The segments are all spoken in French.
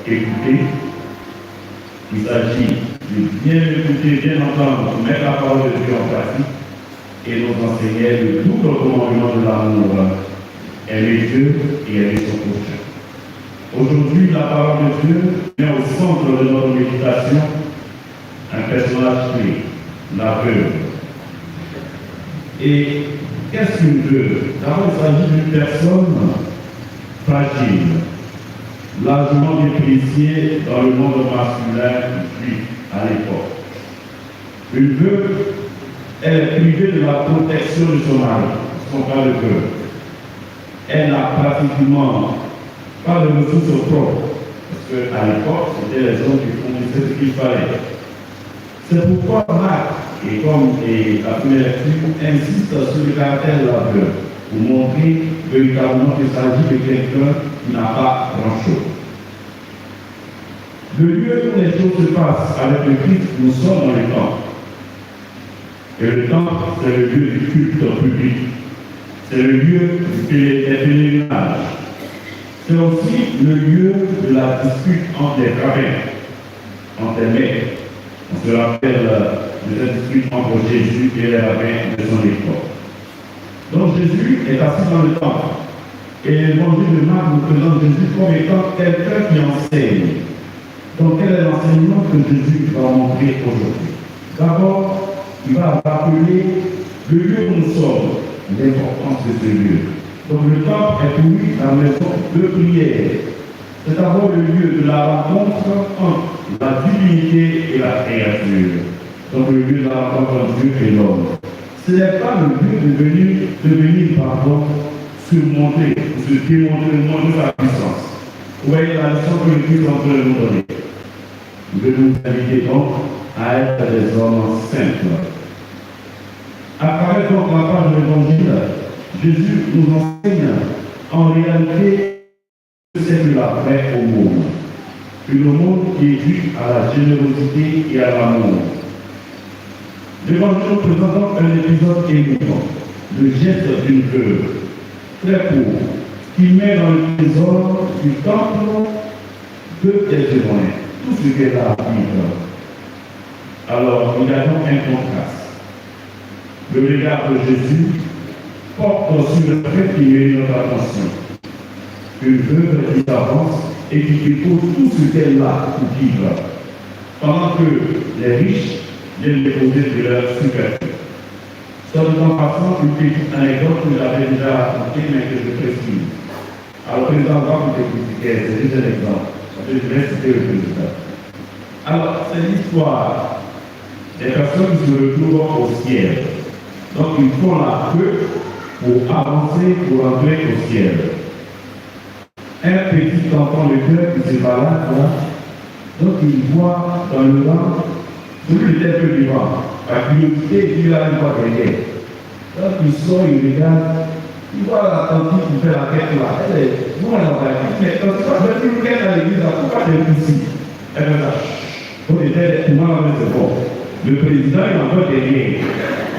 écouter. Il s'agit de bien écouter, bien entendre, mettre la parole de Dieu en pratique et nous enseigner le double commandement de l'amour, aimer Dieu et aimer son prochain. Aujourd'hui, la parole de Dieu met au centre de notre méditation un personnage clé, la veuve. Et qu'est-ce qu'une veuve? D'abord, il s'agit d'une personne fragile, largement dépréciée dans le monde masculin juif à l'époque. Une veuve, elle est privée de la protection de son mari, son père de veuve. Elle n'a pratiquement pas de ressources propres, parce qu'à l'époque, c'était les hommes qui fournissaient ce qu'il fallait. C'est pourquoi Marc, et comme la première lecture, insiste sur le caractère de la veuve, pour montrer véritablement qu'il s'agit de quelqu'un qui n'a pas grand-chose. Le lieu où les choses se passent avec le Christ, nous sommes dans le temple. Et le temple, c'est le lieu du culte public. C'est le lieu des pèlerinages. C'est aussi le lieu de la dispute entre les rabbins, entre les maîtres. On se rappelle de cette dispute entre Jésus et les rabbins de son époque. Donc Jésus est assis dans le temple. Et l'évangile de Marc nous présente Jésus comme étant quelqu'un qui enseigne. Donc quel est l'enseignement que Jésus va montrer aujourd'hui? D'abord, il va rappeler le lieu où nous sommes, l'importance de ce lieu. Donc le temple est pour lui la maison de prière. C'est d'abord le lieu de la rencontre entre la divinité et la créature. Donc le lieu de la rencontre entre Dieu et l'homme. Ce n'est pas le lieu de venir se montrer, se démontrer, montrer sa puissance. Vous voyez la leçon que le Christ est en train de nous donner. Nous devons nous inviter donc à être des hommes simples. À travers donc la page de l'Évangile, Jésus nous enseigne en réalité ce que c'est que la paix au monde. Une monde qui est due à la générosité et à l'amour. L'Évangile nous présente donc un épisode émouvant, le geste d'une veuve, très court, qui met dans le trésor du temple deux témoins, tout ce qu'elle a à vivre. Alors, il y a donc un contraste. Le regard de Jésus porte sur le fait qui mérite notre attention. Une veuve qui s'avance et qui dépose tout ce qu'elle a pour vivre, pendant que les riches viennent déposer de leur superflu. Soit en passant une petite anecdote que j'avais déjà racontée, mais que je précise. Alors, le président va vous expliquer, c'est juste un exemple. Je vais citer le président. Alors, c'est l'histoire des personnes qui se retrouvent au ciel. Donc, ils font la queue pour avancer, pour entrer au ciel. Un petit enfant de cœur qui se balade là, donc il voit dans le vent, celui qui était un peu vivant, la curiosité, il a une voix derrière. Donc il sort, il regarde, il voit la tante qui fait la quête là. Elle est, bon, elle va dire, mais quand tu vas faire une quête à l'église, pourquoi tu es ici? Elle va dire, donc il était, moi, c'est bon. Le président, il en voit derrière.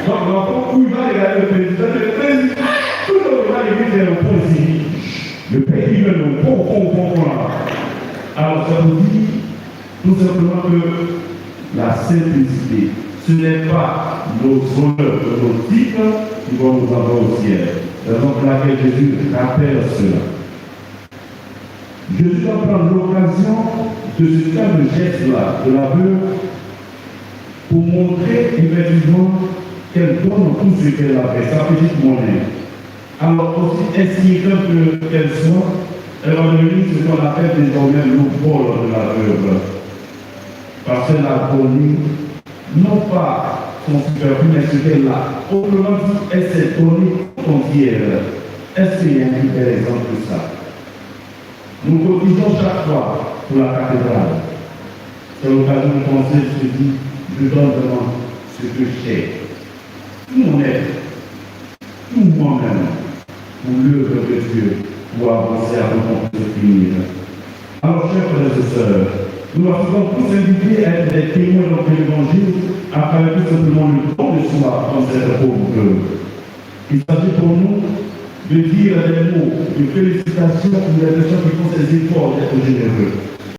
Donc l'enfant, où il va regarder le président, tout le monde va l'église, c'est le point ici. Le pays veut le pont là. Alors ça vous dit tout simplement que la simplicité, ce n'est pas nos honneurs, nos titres qui vont nous envoyer au ciel. C'est donc laquelle Jésus rappelle cela. Jésus va prendre l'occasion de ce fameux geste-là, de la veuve, pour montrer effectivement qu'elle donne tout ce qu'elle a fait, sa petite monnaie. Alors aussi insignifiante qu'elle soit, elle va devenir ce qu'on appelle désormais le vol de la veuve. Parce qu'elle a donné, non pas son superflu, mais ce qu'elle a. Autrement dit, elle s'est donnée tout entière. Est-ce qu'il y a un plus bel exemple que ça? Nous cotisons chaque fois pour la cathédrale. C'est l'occasion de penser, je dis, je donne vraiment ce que j'ai. Tout mon être, tout moi-même, pour l'œuvre de Dieu, pour avancer avant qu'on puisse finir. Alors, chers frères et sœurs, nous sommes tous invités à être des témoins de l'Évangile à travers tout simplement le don de soi dans cette pauvre veuve. Il s'agit pour nous de dire des mots de félicitations pour les personnes qui font ces efforts d'être généreux.